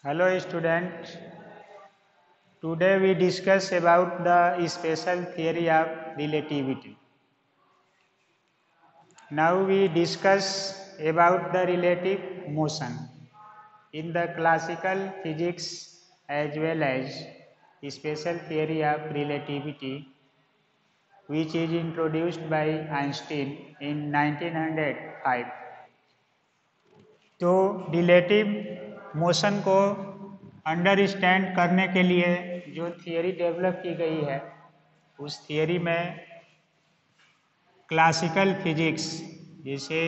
Hello student. Today we discuss about the special theory of relativity. Now we discuss about the relative motion in the classical physics as well as special theory of relativity, which is introduced by Einstein in 1905. तो relative motion को understand करने के लिए जो theory develop की गई है उस थियरी में क्लासिकल फिजिक्स जैसे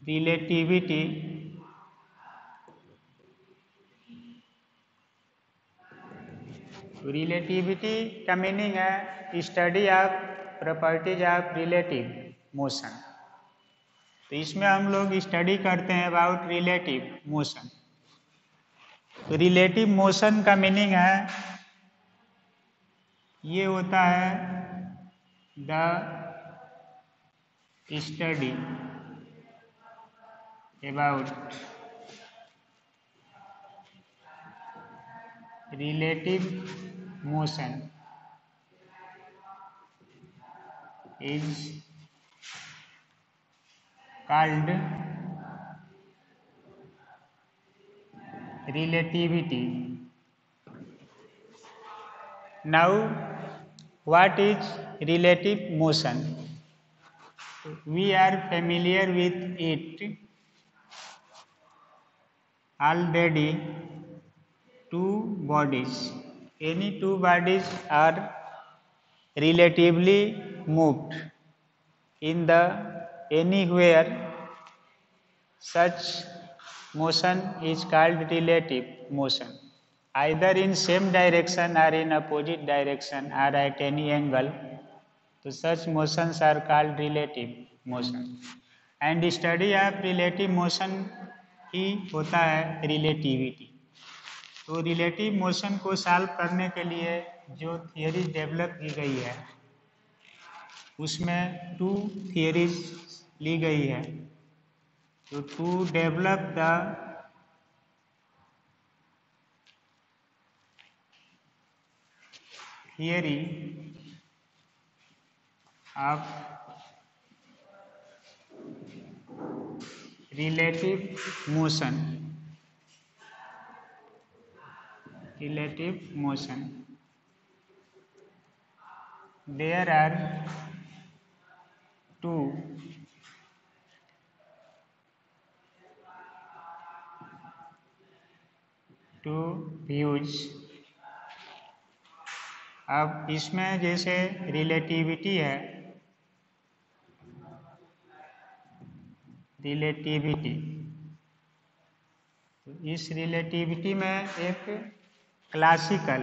रिलेटिविटी, रिलेटिविटी का मीनिंग है study of properties of relative motion. तो इसमें हम लोग स्टडी करते हैं अबाउट रिलेटिव मोशन। तो रिलेटिव मोशन का मीनिंग है ये होता है the study about relative motion is called relativity. Now, what is relative motion? We are familiar with it already. Two bodies. Any two bodies are relatively moved in the anywhere. Such motion is called relative motion, either in same direction or in opposite direction or at any angle. So such motions are called relative motion. And study of relative motion ही होता है relativity. तो relative motion को solve करने के लिए जो theory develop की गई है उसमें टू थियरीज ली गई है। So to develop the theory of relative motion, there are two views। अब इसमें जैसे रिलेटिविटी है, तो इस रिलेटिविटी में एक classical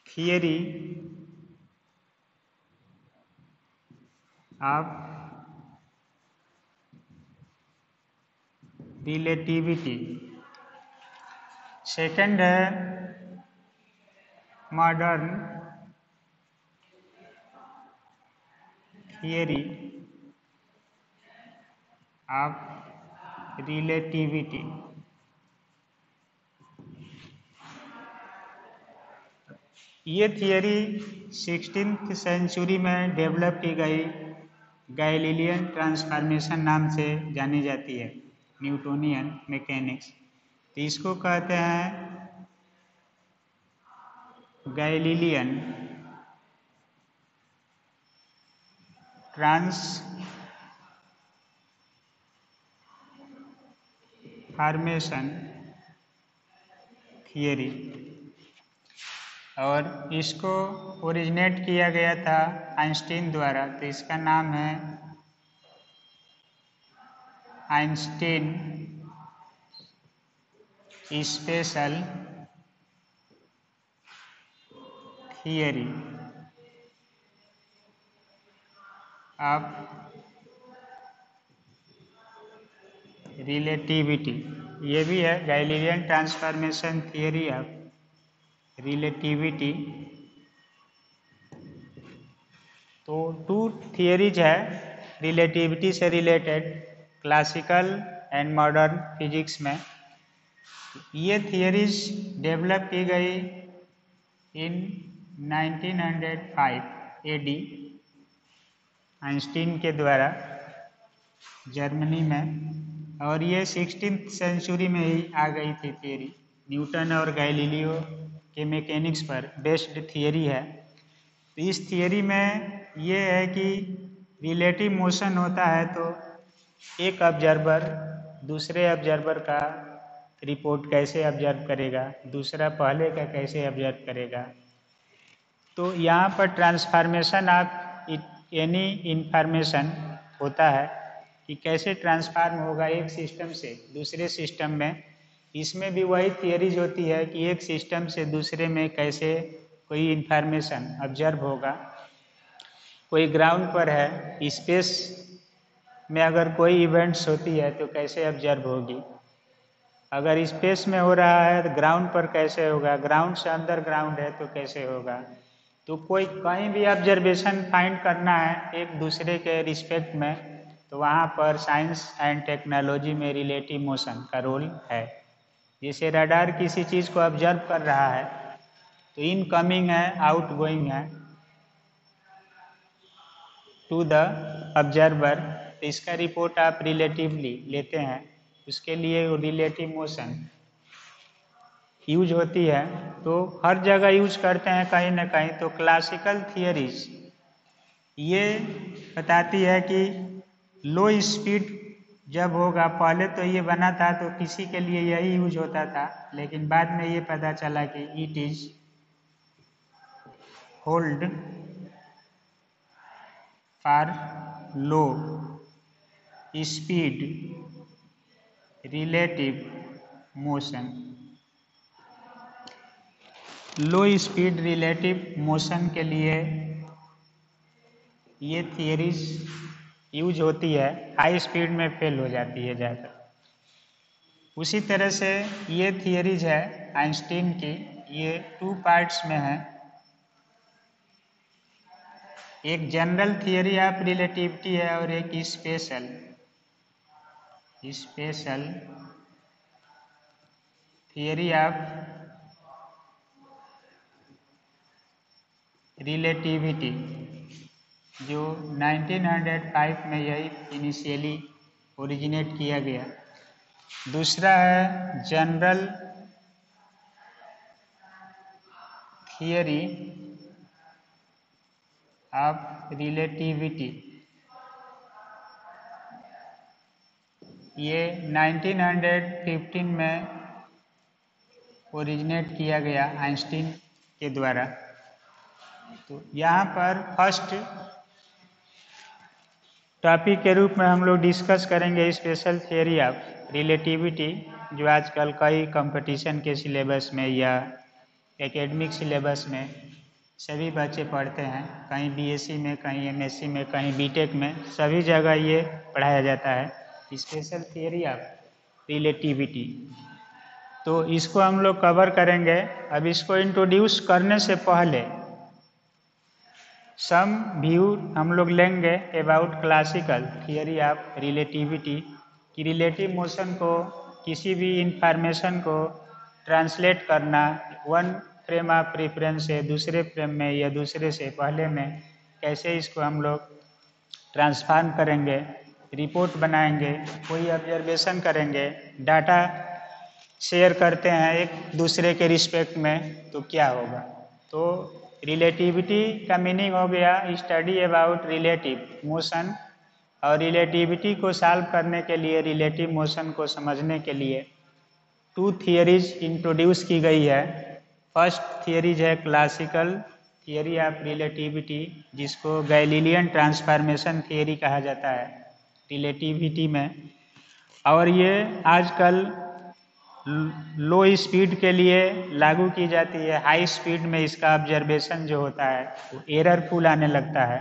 theory of relativity, second है मॉडर्न थियरी ऑफ रिलेटिविटी। ये थियरी 16th सेंचुरी में डेवलप की गई गैलीलियन ट्रांसफॉर्मेशन नाम से जानी जाती है, न्यूटोनियन मैकेनिक्स। तो इसको कहते हैं गैलीलियन ट्रांसफॉर्मेशन थियरी, और इसको ओरिजिनेट किया गया था आइंस्टीन द्वारा। तो इसका नाम है Einstein special theory of relativity. ये भी है Galilean transformation theory of relativity. तो 2 थियरीज है रिलेटिविटी से related, classical and modern physics में। ये थियरीज डेवलप की गई इन 1905 एडी आइंस्टीन के द्वारा जर्मनी में, और ये 16th सेंचुरी में ही आ गई थी थियरी। न्यूटन और गैलीलियो के मैकेनिक्स पर बेस्ड थियरी है। तो इस थियरी में ये है कि रिलेटिव मोशन होता है तो एक ऑब्जर्वर दूसरे ऑब्जर्वर का रिपोर्ट कैसे ऑब्जर्व करेगा, दूसरा पहले का कैसे ऑब्जर्व करेगा। तो यहाँ पर ट्रांसफॉर्मेशन ऑफ एनी इंफॉर्मेशन होता है कि कैसे ट्रांसफॉर्म होगा एक सिस्टम से दूसरे सिस्टम में। इसमें भी वही थियरीज होती है कि एक सिस्टम से दूसरे में कैसे कोई इंफॉर्मेशन ऑब्जर्व होगा। कोई ग्राउंड पर है, स्पेस में अगर कोई इवेंट्स होती है तो कैसे ऑब्जर्व होगी, अगर स्पेस में हो रहा है तो ग्राउंड पर कैसे होगा, ग्राउंड से अंदर ग्राउंड है तो कैसे होगा। तो कोई कहीं भी ऑब्जर्वेशन फाइंड करना है एक दूसरे के रिस्पेक्ट में, तो वहाँ पर साइंस एंड टेक्नोलॉजी में रिलेटिव मोशन का रोल है। जैसे रडार किसी चीज़ को ऑब्जर्व कर रहा है तो इनकमिंग है, आउटगोइंग है टू द ऑब्जर्वर, तो इसका रिपोर्ट आप रिलेटिवली लेते हैं, उसके लिए रिलेटिव मोशन यूज होती है। तो हर जगह यूज करते हैं कहीं ना कहीं। तो क्लासिकल थियरीज ये बताती है कि लो स्पीड जब होगा, पहले तो ये बना था तो किसी के लिए यही यूज होता था, लेकिन बाद में ये पता चला कि it is hold for low speed relative motion. Low speed relative motion के लिए ये थियरीज यूज होती है, हाई स्पीड में फेल हो जाती है ज़्यादा। उसी तरह से ये थियरीज है आइंस्टीन की, ये 2 पार्ट्स में है। एक जनरल थियरी ऑफ रिलेटिविटी है और एक स्पेशल थियरी ऑफ रिलेटिविटी, जो 1905 में यही इनिशियली ओरिजिनेट किया गया। दूसरा है जनरल थियरी ऑफ रिलेटिविटी, ये 1915 में ओरिजिनेट किया गया आइंस्टीन के द्वारा। तो यहाँ पर फर्स्ट टॉपिक के रूप में हम लोग डिस्कस करेंगे स्पेशल थियरी ऑफ रिलेटिविटी, जो आजकल कई कंपटीशन के सिलेबस में या एकेडमिक सिलेबस में सभी बच्चे पढ़ते हैं, कहीं बीएससी में, कहीं एमएससी में, कहीं बीटेक में, सभी जगह ये पढ़ाया जाता है स्पेशल थियरी ऑफ रिलेटिविटी। तो इसको हम लोग कवर करेंगे। अब इसको इंट्रोड्यूस करने से पहले सम व्यू हम लोग लेंगे about classical theory of relativity, कि रिलेटिव मोशन को, किसी भी इंफॉर्मेशन को ट्रांसलेट करना वन फ्रेम ऑफ रेफरेंस से दूसरे फ्रेम में या दूसरे से पहले में, कैसे इसको हम लोग ट्रांसफॉर्म करेंगे, रिपोर्ट बनाएंगे, कोई ऑब्जर्वेशन करेंगे, डाटा शेयर करते हैं एक दूसरे के रिस्पेक्ट में, तो क्या होगा। तो रिलेटिविटी का मीनिंग हो गया स्टडी अबाउट रिलेटिव मोशन, और रिलेटिविटी को सॉल्व करने के लिए, रिलेटिव मोशन को समझने के लिए 2 थियरीज इंट्रोड्यूस की गई है। फर्स्ट थियरीज है क्लासिकल थियरी ऑफ रिलेटिविटी, जिसको गैलीलियन ट्रांसफॉर्मेशन थियरी कहा जाता है रिलेटिविटी में, और ये आजकल लो स्पीड के लिए लागू की जाती है। हाई स्पीड में इसका ऑब्जर्वेशन जो होता है वो एररफुल आने लगता है,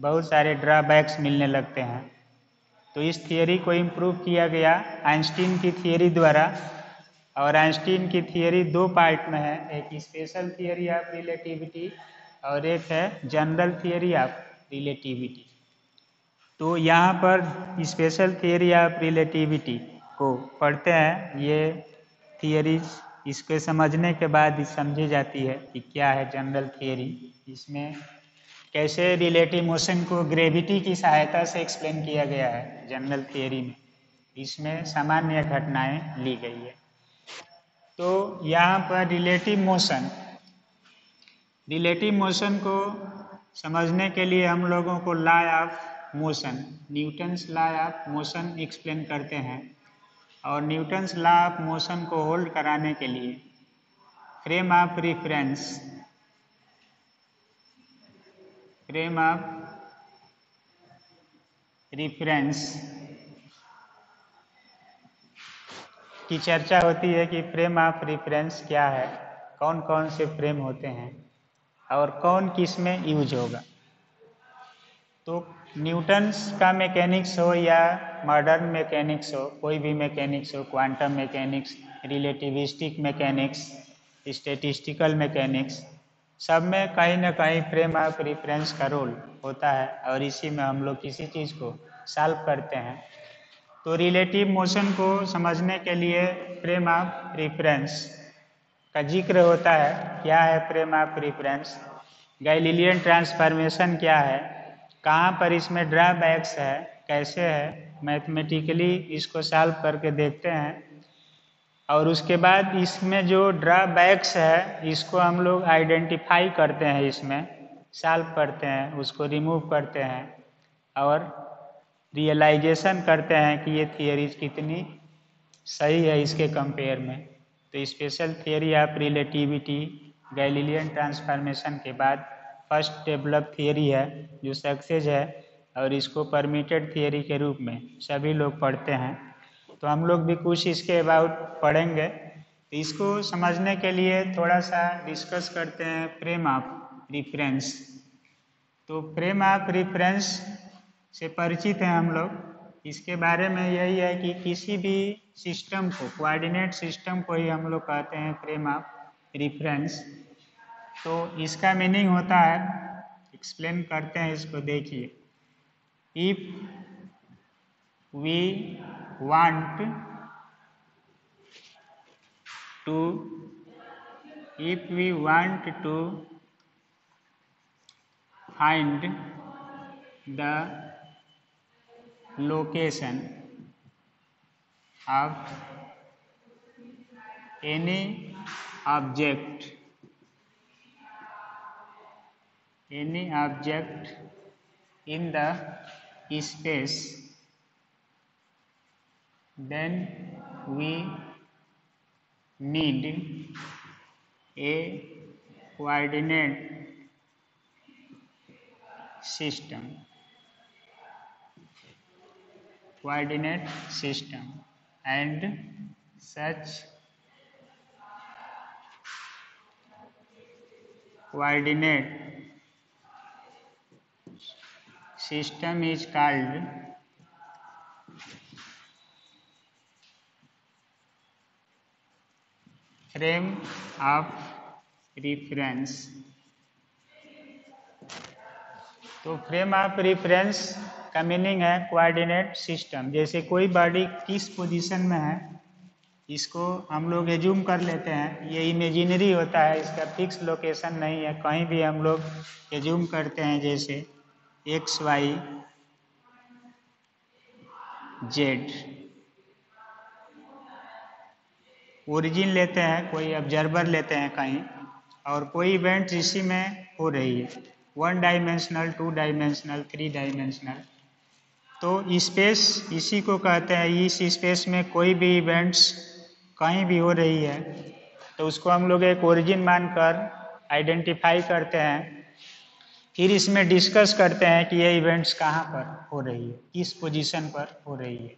बहुत सारे ड्रॉबैक्स मिलने लगते हैं। तो इस थियरी को इम्प्रूव किया गया आइंस्टीन की थियरी द्वारा, और आइंस्टीन की थियरी 2 पार्ट में है, एक स्पेशल थियरी ऑफ रिलेटिविटी और एक है जनरल थियरी ऑफ रिलेटिविटी। तो यहाँ पर स्पेशल थियरी ऑफ रिलेटिविटी को पढ़ते हैं। ये थियरीज इसके समझने के बाद समझी जाती है कि क्या है जनरल थियरी। इसमें कैसे रिलेटिव मोशन को ग्रेविटी की सहायता से एक्सप्लेन किया गया है जनरल थियरी में, इसमें सामान्य घटनाएं ली गई है। तो यहाँ पर रिलेटिव मोशन को समझने के लिए हम लोगों को law of motion, Newton's law of motion explain करते हैं। और न्यूटन्स लॉ ऑफ मोशन को होल्ड कराने के लिए फ्रेम ऑफ रिफरेंस की चर्चा होती है कि फ्रेम ऑफ रिफरेंस क्या है, कौन कौन से फ्रेम होते हैं और कौन किस में यूज होगा। तो न्यूटन्स का मैकेनिक्स हो या मॉडर्न मैकेनिक्स हो, कोई भी मैकेनिक्स हो, quantum mechanics, relativistic mechanics, statistical mechanics, सब में कहीं ना कहीं फ्रेम ऑफ रिफरेंस का रोल होता है और इसी में हम लोग किसी चीज़ को सॉल्व करते हैं। तो रिलेटिव मोशन को समझने के लिए फ्रेम ऑफ रिफरेंस का जिक्र होता है। क्या है frame of reference? Galilean transformation क्या है, कहाँ पर इसमें ड्रॉबैक्स है, कैसे है, मैथमेटिकली इसको सॉल्व करके देखते हैं। और उसके बाद इसमें जो ड्रॉबैक्स है इसको हम लोग आइडेंटिफाई करते हैं, इसमें सॉल्व करते हैं, उसको रिमूव करते हैं और रियलाइजेशन करते हैं कि ये थियरीज कितनी सही है इसके कंपेयर में। तो special theory of relativity Galilean transformation के बाद फर्स्ट डेवलप थियरी है जो सक्सेस है और इसको परमिटेड थियरी के रूप में सभी लोग पढ़ते हैं। तो हम लोग भी कुछ इसके अबाउट पढ़ेंगे। तो इसको समझने के लिए थोड़ा सा डिस्कस करते हैं फ्रेम ऑफ रिफरेंस। तो फ्रेम ऑफ रिफरेंस से परिचित हैं हम लोग। इसके बारे में यही है कि किसी भी सिस्टम को, कोऑर्डिनेट सिस्टम को ही हम लोग कहते हैं फ्रेम ऑफ रिफरेंस। तो इसका मीनिंग होता है, एक्सप्लेन करते हैं इसको, देखिए। If we want to find the location of any object in the space, then we need a coordinate system and such coordinate system is called frame of reference। तो frame of reference का meaning है coordinate system. जैसे कोई body किस position में है इसको हम लोग एज्यूम कर लेते हैं, ये इमेजिनरी होता है, इसका फिक्स लोकेशन नहीं है, कहीं भी हम लोग एज्यूम करते हैं। जैसे एक्स वाई जेड ओरिजिन लेते हैं, कोई ऑब्जर्वर लेते हैं कहीं, और कोई इवेंट इसी में हो रही है, 1 डायमेंशनल, 2 डायमेंशनल, 3 डायमेंशनल। तो स्पेस इसी को कहते हैं। इस स्पेस में कोई भी इवेंट्स कहीं भी हो रही है तो उसको हम लोग एक ओरिजिन मानकर आइडेंटिफाई करते हैं। फिर इसमें डिस्कस करते हैं कि ये इवेंट्स कहाँ पर हो रही है, किस पोजीशन पर हो रही है,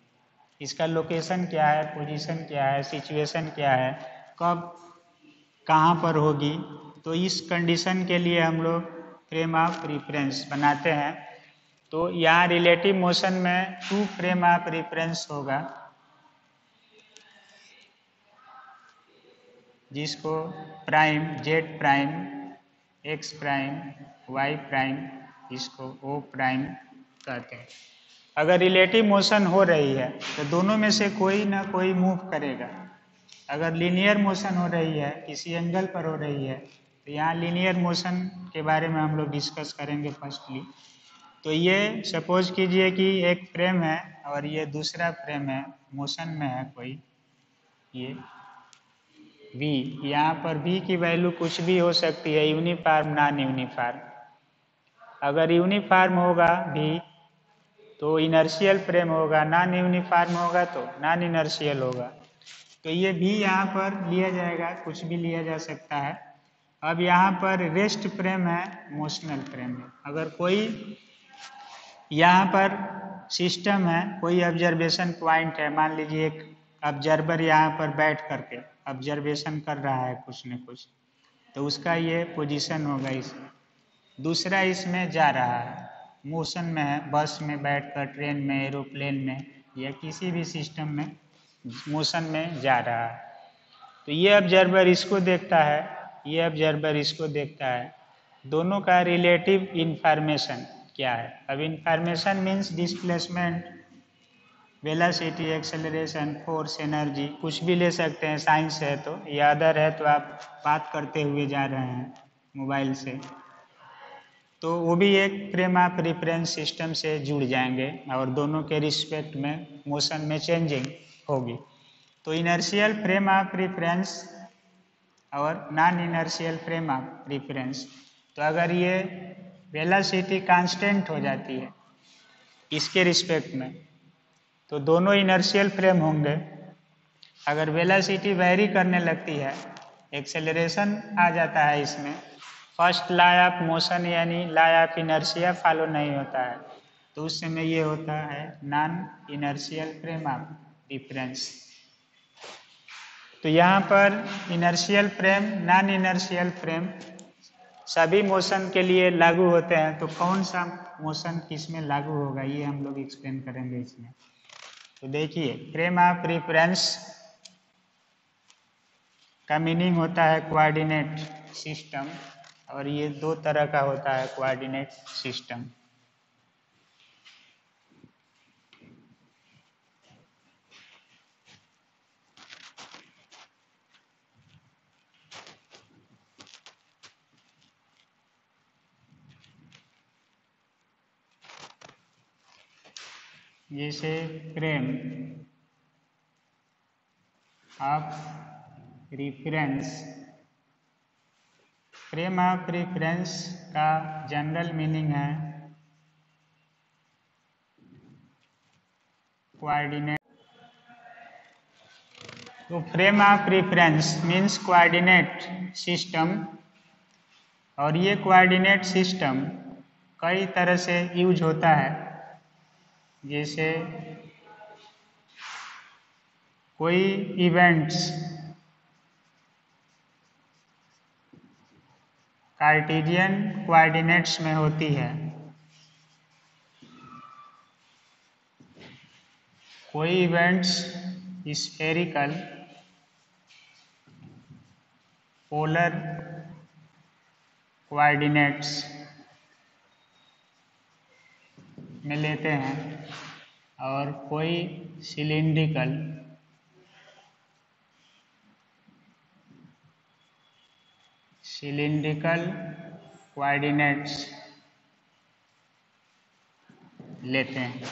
इसका लोकेशन क्या है, पोजीशन क्या है, सिचुएशन क्या है, कब कहाँ पर होगी। तो इस कंडीशन के लिए हम लोग फ्रेम ऑफ रेफरेंस बनाते हैं। तो यहाँ रिलेटिव मोशन में 2 फ्रेम ऑफ रेफरेंस होगा, जिसको prime, Z prime, X prime, Y prime इसको ओ प्राइम कहते हैं। अगर रिलेटिव मोशन हो रही है तो दोनों में से कोई ना कोई मूव करेगा। अगर लीनियर मोशन हो रही है, किसी एंगल पर हो रही है, तो यहाँ लीनियर मोशन के बारे में हम लोग डिस्कस करेंगे फर्स्टली। तो ये सपोज कीजिए कि एक फ्रेम है और ये दूसरा फ्रेम है, मोशन में है कोई, ये v, यहाँ पर v की वैल्यू कुछ भी हो सकती है, यूनिफॉर्म नॉन यूनिफॉर्म। अगर यूनिफॉर्म होगा v तो इनर्शियल फ्रेम होगा, नॉन यूनिफॉर्म होगा तो नॉन इनर्शियल होगा। तो ये भी यहाँ पर लिया जाएगा, कुछ भी लिया जा सकता है। अब यहाँ पर रेस्ट फ्रेम है, मोशनल फ्रेम है। अगर कोई यहाँ पर सिस्टम है, कोई ऑब्जर्वेशन पॉइंट है, मान लीजिए एक ऑब्जर्वर यहाँ पर बैठ करके ऑब्जर्वेशन कर रहा है कुछ न कुछ, तो उसका ये पोजीशन होगा इसमें। दूसरा इसमें जा रहा है, मोशन में है, बस में बैठकर, ट्रेन में, एरोप्लेन में या किसी भी सिस्टम में मोशन में जा रहा है। तो ये ऑब्जर्वर इसको देखता है, ये ऑब्जर्वर इसको देखता है। दोनों का रिलेटिव इंफॉर्मेशन क्या है? अब information means displacement, velocity, acceleration, force, energy, कुछ भी ले सकते हैं। साइंस है तो, या अदर है तो आप बात करते हुए जा रहे हैं मोबाइल से, तो वो भी एक फ्रेम ऑफ रेफरेंस सिस्टम से जुड़ जाएंगे और दोनों के रिस्पेक्ट में मोशन में चेंजिंग होगी। तो इनर्शियल फ्रेम ऑफ रेफरेंस और non inertial frame of reference. तो अगर ये वेलोसिटी कांस्टेंट हो जाती है इसके रिस्पेक्ट में, तो दोनों इनर्शियल फ्रेम होंगे। अगर वेलोसिटी वेरी करने लगती है, एक्सेलरेशन आ जाता है इसमें, फर्स्ट लॉ ऑफ मोशन यानी लॉ ऑफ इनर्शिया फॉलो नहीं होता है, तो उस समय ये होता है non inertial frame of reference. तो यहाँ पर inertial frame, non inertial frame सभी मोशन के लिए लागू होते हैं। तो कौन सा मोशन किस में लागू होगा ये हम लोग एक्सप्लेन करेंगे इसमें। तो देखिए, फ्रेम ऑफ रेफरेंस का मीनिंग होता है कोऑर्डिनेट सिस्टम, और ये दो तरह का होता है कोऑर्डिनेट सिस्टम। जैसे frame of reference, frame of reference का जनरल मीनिंग है कोऑर्डिनेट। तो frame of reference means coordinate system, और ये कोऑर्डिनेट सिस्टम कई तरह से यूज होता है। जैसे कोई इवेंट्स कार्टेशियन कोऑर्डिनेट्स में होती है, कोई इवेंट्स स्फेरिकल पोलर कोऑर्डिनेट्स में लेते हैं, और कोई सिलिंड्रिकल कोऑर्डिनेट्स लेते हैं।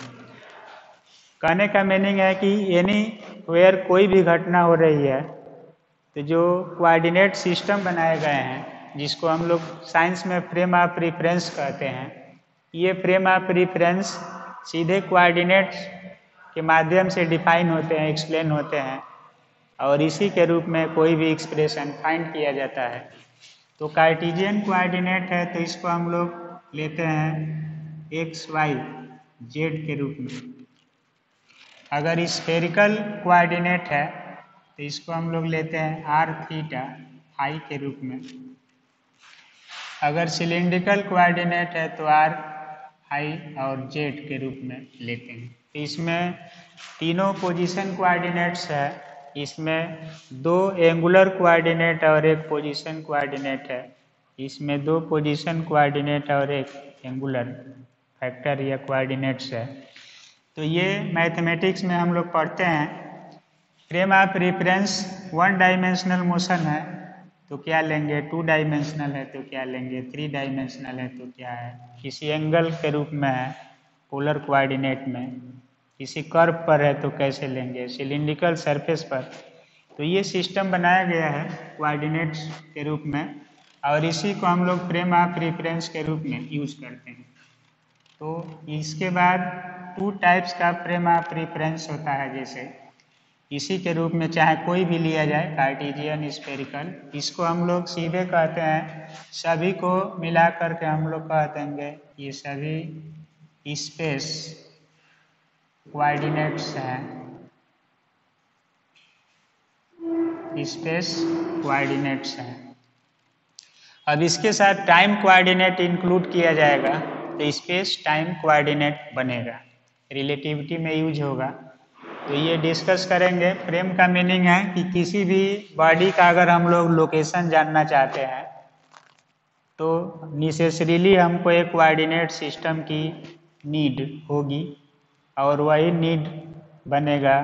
कहने का मीनिंग है कि एनी वेयर कोई भी घटना हो रही है, तो जो कोऑर्डिनेट सिस्टम बनाए गए हैं, जिसको हम लोग साइंस में फ्रेम ऑफ रेफरेंस कहते हैं, ये फ्रेम ऑफ रेफरेंस सीधे कोऑर्डिनेट्स के माध्यम से डिफाइन होते हैं, एक्सप्लेन होते हैं, और इसी के रूप में कोई भी एक्सप्रेशन फाइंड किया जाता है। तो कार्टेशियन कोऑर्डिनेट है तो इसको हम लोग लेते हैं एक्स वाई जेड के रूप में। अगर स्फेरिकल कोऑर्डिनेट है तो इसको हम लोग लेते हैं आर थीटा फाई के रूप में। अगर सिलिंड्रिकल कोऑर्डिनेट है तो आर आई और जेड के रूप में लेते हैं। तो इसमें तीनों पोजीशन कोऑर्डिनेट्स है, इसमें दो एंगुलर कोऑर्डिनेट और एक पोजीशन कोऑर्डिनेट है, इसमें दो पोजीशन कोऑर्डिनेट और एक एंगुलर फैक्टर या कोऑर्डिनेट्स है। तो ये मैथमेटिक्स में हम लोग पढ़ते हैं। Frame of reference 1 dimensional motion है तो क्या लेंगे, 2 डायमेंशनल है तो क्या लेंगे, 3 डायमेंशनल है तो क्या है, किसी एंगल के रूप में है पोलर कोऑर्डिनेट में, किसी कर्व पर है तो कैसे लेंगे, सिलिंड्रिकल सरफेस पर। तो ये सिस्टम बनाया गया है कोऑर्डिनेट्स के रूप में और इसी को हम लोग फ्रेम ऑफ रेफरेंस के रूप में यूज करते हैं। तो इसके बाद 2 टाइप्स का फ्रेम ऑफ रेफरेंस होता है, जैसे इसी के रूप में चाहे कोई भी लिया जाए, कार्टेशियन, स्फेरिकल। इसको हम लोग सीधे कहते हैं, सभी को मिला करके हम लोग कह देंगे ये सभी स्पेस कोऑर्डिनेट्स हैं, स्पेस कोऑर्डिनेट्स हैं। अब इसके साथ टाइम कोऑर्डिनेट इंक्लूड किया जाएगा तो स्पेस टाइम कोऑर्डिनेट बनेगा, रिलेटिविटी में यूज होगा। तो ये डिस्कस करेंगे। फ्रेम का मीनिंग है कि किसी भी बॉडी का अगर हम लोग लोकेशन जानना चाहते हैं तो नेसेसरीली हमको एक कोऑर्डिनेट सिस्टम की नीड होगी और वही नीड बनेगा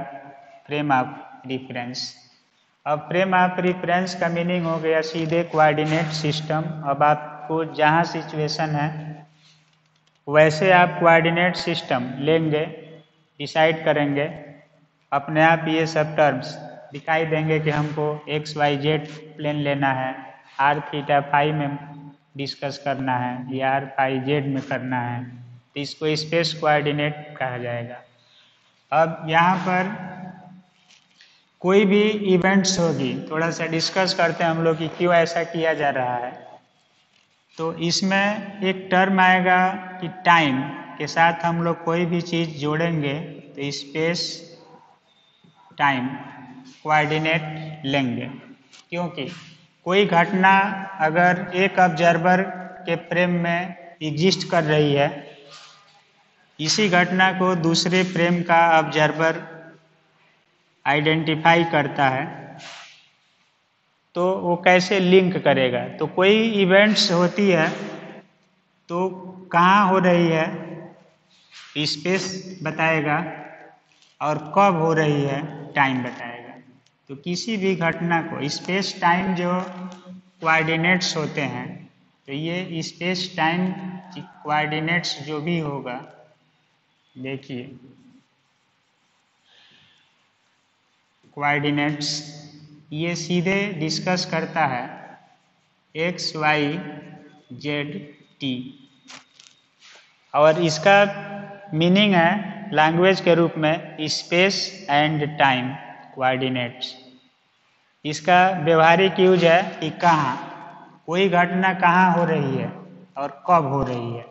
फ्रेम ऑफ रेफरेंस। अब फ्रेम ऑफ रेफरेंस का मीनिंग हो गया सीधे कोऑर्डिनेट सिस्टम। अब आपको जहाँ सिचुएशन है वैसे आप कोऑर्डिनेट सिस्टम लेंगे, डिसाइड करेंगे, अपने आप ये सब टर्म्स दिखाई देंगे कि हमको एक्स वाई जेड प्लेन लेना है, आर थीटा फाई में डिस्कस करना है या आर फाई जेड में करना है, तो इसको स्पेस कोऑर्डिनेट कहा जाएगा। अब यहाँ पर कोई भी इवेंट्स होगी, थोड़ा सा डिस्कस करते हैं हम लोग कि क्यों ऐसा किया जा रहा है। तो इसमें एक टर्म आएगा कि टाइम के साथ हम लोग कोई भी चीज़ जोड़ेंगे तो स्पेस टाइम कोऑर्डिनेट लेंगे, क्योंकि कोई घटना अगर एक ऑब्जर्वर के फ्रेम में एग्जिस्ट कर रही है, इसी घटना को दूसरे फ्रेम का ऑब्जर्वर आइडेंटिफाई करता है, तो वो कैसे लिंक करेगा। तो कोई इवेंट्स होती है तो कहाँ हो रही है स्पेस बताएगा और कब हो रही है टाइम बताएगा। तो किसी भी घटना को स्पेस टाइम जो कोऑर्डिनेट्स होते हैं, तो ये स्पेस टाइम कोऑर्डिनेट्स जो भी होगा, देखिए कोऑर्डिनेट्स ये सीधे डिस्कस करता है एक्स वाई जेड टी, और इसका मीनिंग है लैंग्वेज के रूप में स्पेस एंड टाइम कोऑर्डिनेट्स। इसका व्यवहारिक यूज है कि कहाँ कोई घटना कहाँ हो रही है और कब हो रही है।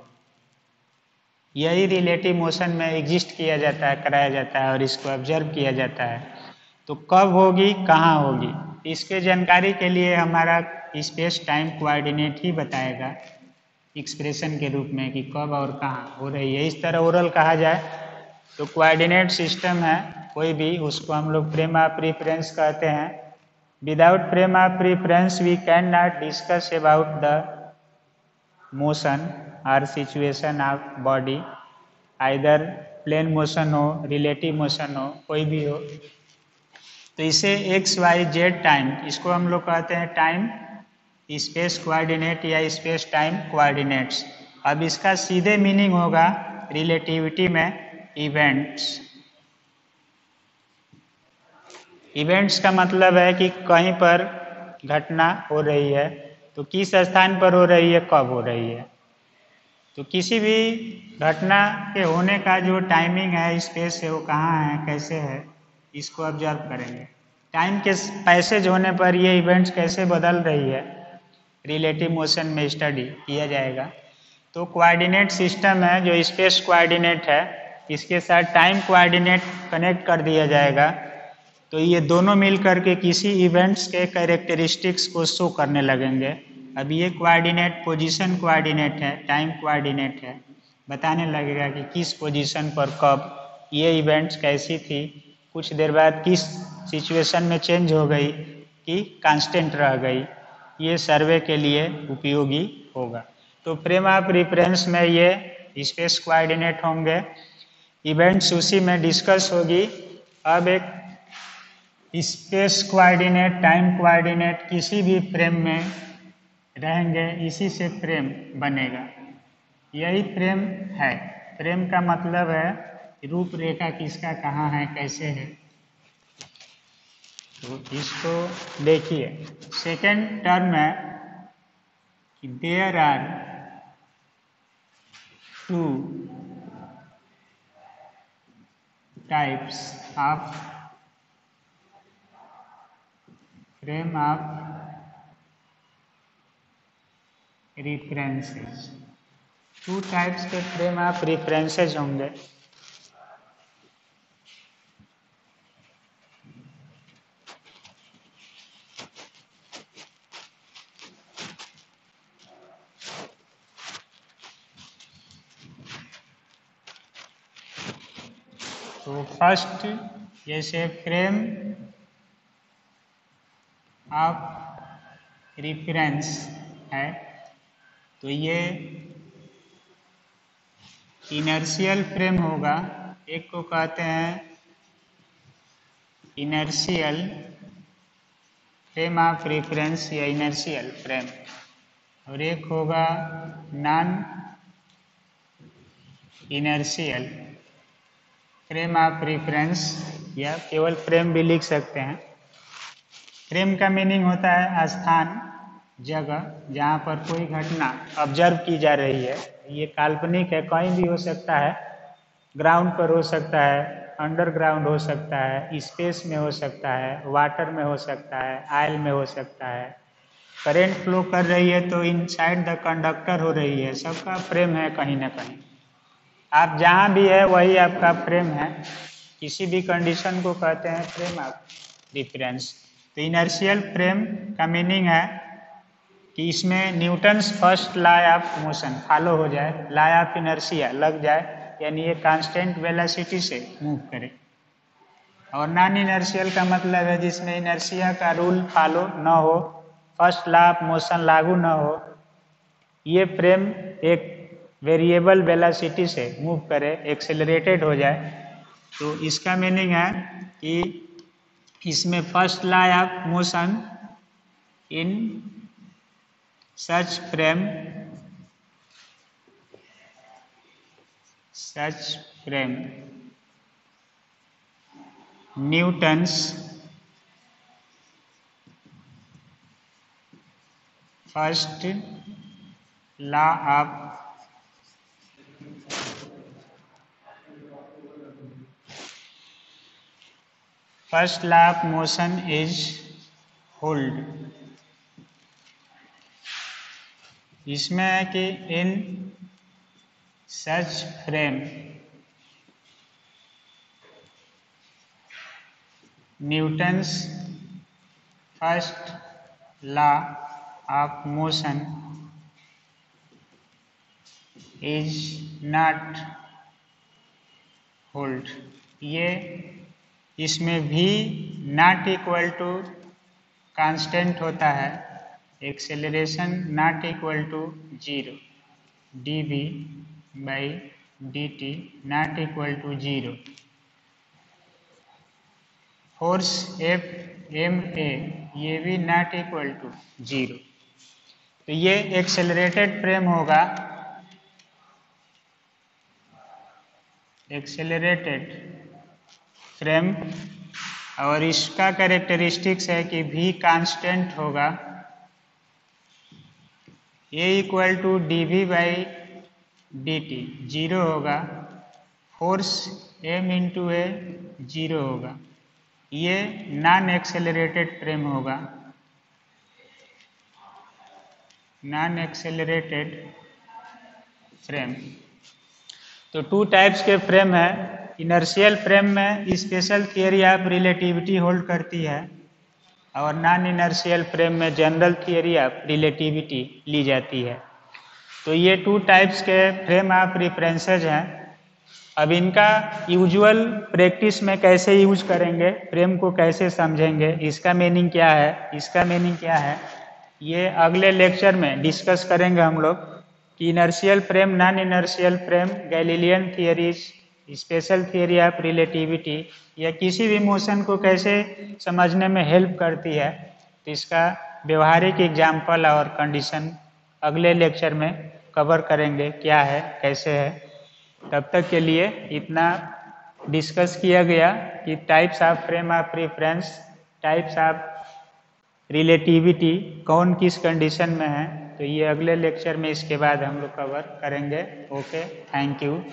यही रिलेटिव मोशन में एग्जिस्ट किया जाता है, कराया जाता है और इसको ऑब्जर्व किया जाता है। तो कब होगी, कहाँ होगी, इसके जानकारी के लिए हमारा स्पेस टाइम कोऑर्डिनेट ही बताएगा एक्सप्रेशन के रूप में कि कब और कहाँ हो रही है। इस तरह ओरल कहा जाए तो कोऑर्डिनेट सिस्टम है कोई भी, उसको हम लोग फ्रेम ऑफ रेफरेंस कहते हैं। Without frame of reference we can not discuss about the motion और situation of body, either plane motion हो, रिलेटिव मोशन हो, कोई भी हो। तो इसे एक्स वाई जेड टाइम, इसको हम लोग कहते हैं टाइम स्पेस कोऑर्डिनेट या स्पेस टाइम कोऑर्डिनेट्स। अब इसका सीधे मीनिंग होगा रिलेटिविटी में इवेंट्स। इवेंट्स का मतलब है कि कहीं पर घटना हो रही है तो किस स्थान पर हो रही है, कब हो रही है। तो किसी भी घटना के होने का जो टाइमिंग है, स्पेस है, वो कहाँ है, कैसे है, इसको ऑब्जर्व करेंगे। टाइम के पैसेज होने पर ये इवेंट्स कैसे बदल रही है, रिलेटिव मोशन में स्टडी किया जाएगा। तो कोऑर्डिनेट सिस्टम है जो स्पेस कोऑर्डिनेट है, इसके साथ टाइम कोऑर्डिनेट कनेक्ट कर दिया जाएगा। तो ये दोनों मिलकर के किसी इवेंट्स के कैरेक्टरिस्टिक्स को शो करने लगेंगे। अब ये कोऑर्डिनेट पोजीशन कोऑर्डिनेट है, टाइम कोऑर्डिनेट है, बताने लगेगा कि किस पोजीशन पर कब ये इवेंट्स कैसी थी, कुछ देर बाद किस सिचुएशन में चेंज हो गई कि कांस्टेंट रह गई। ये सर्वे के लिए उपयोगी होगा। तो फ्रेम ऑफ रेफरेंस में ये स्पेस कोऑर्डिनेट होंगे, इवेंट्स उसी में डिस्कस होगी। अब एक स्पेस कोऑर्डिनेट, टाइम कोऑर्डिनेट किसी भी फ्रेम में रहेंगे, इसी से फ्रेम बनेगा। यही फ्रेम है। फ्रेम का मतलब है रूपरेखा किसका कहाँ है, कैसे है। तो इसको देखिए, सेकेंड टर्म है कि there are two types of frame of references. Two types के फ्रेम ऑफ रेफरेंसेस होंगे। तो फर्स्ट जैसे फ्रेम ऑफ रेफरेंस है, तो ये इनर्शियल फ्रेम होगा। एक को कहते हैं इनर्शियल फ्रेम ऑफ रेफरेंस या इनर्शियल फ्रेम, और एक होगा non inertial frame of reference, या केवल फ्रेम भी लिख सकते हैं। फ्रेम का मीनिंग होता है स्थान, जगह जहाँ पर कोई घटना ऑब्जर्व की जा रही है। ये काल्पनिक है, कहीं भी हो सकता है, ग्राउंड पर हो सकता है, अंडरग्राउंड हो सकता है, स्पेस में हो सकता है, वाटर में हो सकता है, आयल में हो सकता है। करंट फ्लो कर रही है तो इनसाइड द कंडक्टर हो रही है, सबका फ्रेम है कहीं ना कहीं। आप जहाँ भी है वही आपका फ्रेम है। किसी भी कंडीशन को कहते हैं फ्रेम ऑफ रेफरेंस। तो इनर्शियल फ्रेम का मीनिंग है कि इसमें Newton's first law of motion follow हो जाए, लॉ ऑफ इनर्शिया लग जाए, यानी ये कांस्टेंट वेलोसिटी से मूव करे। और नॉन इनर्शियल का मतलब है जिसमें इनर्शिया का रूल फॉलो न हो, फर्स्ट लॉ ऑफ मोशन लागू न हो, ये फ्रेम एक वेरिएबल वेलोसिटी से मूव करे, एक्सेलरेटेड हो जाए। तो इसका मीनिंग है कि इसमें first law of motion in such frame Newton's first law of motion is hold. इसमें है कि in such frame Newton's first law of motion is not hold. ये इसमें भी नॉट इक्वल टू कांस्टेंट होता है, acceleration not equal to 0, dv by dt not equal to 0, force F ma ये भी नॉट इक्वल टू 0। तो ये accelerated frame होगा, एक्सेलरेटेड फ्रेम। और इसका कैरेक्टरिस्टिक्स है कि v कांस्टेंट होगा, a equal to dv by dt 0 होगा, फोर्स m इंटू a 0 होगा। ये नॉन एक्सेलरेटेड फ्रेम होगा, नॉन एक्सेलरेटेड फ्रेम। तो टू टाइप्स के फ्रेम है। इनर्शियल फ्रेम में special theory of relativity hold करती है, और नॉन इनर्शियल फ्रेम में जनरल थियरी ऑफ रिलेटिविटी ली जाती है। तो ये टू टाइप्स के फ्रेम ऑफ रेफरेंसेज हैं। अब इनका यूजुअल प्रैक्टिस में कैसे यूज करेंगे, फ्रेम को कैसे समझेंगे, इसका मीनिंग क्या है, इसका मीनिंग क्या है, ये अगले लेक्चर में डिस्कस करेंगे हम लोग inertial frame, non inertial frame, Galilean theories, special theory of relativity, या किसी भी मोशन को कैसे समझने में हेल्प करती है, तो इसका व्यवहारिक एग्जाम्पल और कंडीशन अगले लेक्चर में कवर करेंगे, क्या है कैसे है। तब तक के लिए इतना डिस्कस किया गया कि types of frame of reference, types of relativity कौन किस कंडीशन में है, तो ये अगले लेक्चर में इसके बाद हम लोग कवर करेंगे। Okay, thank you.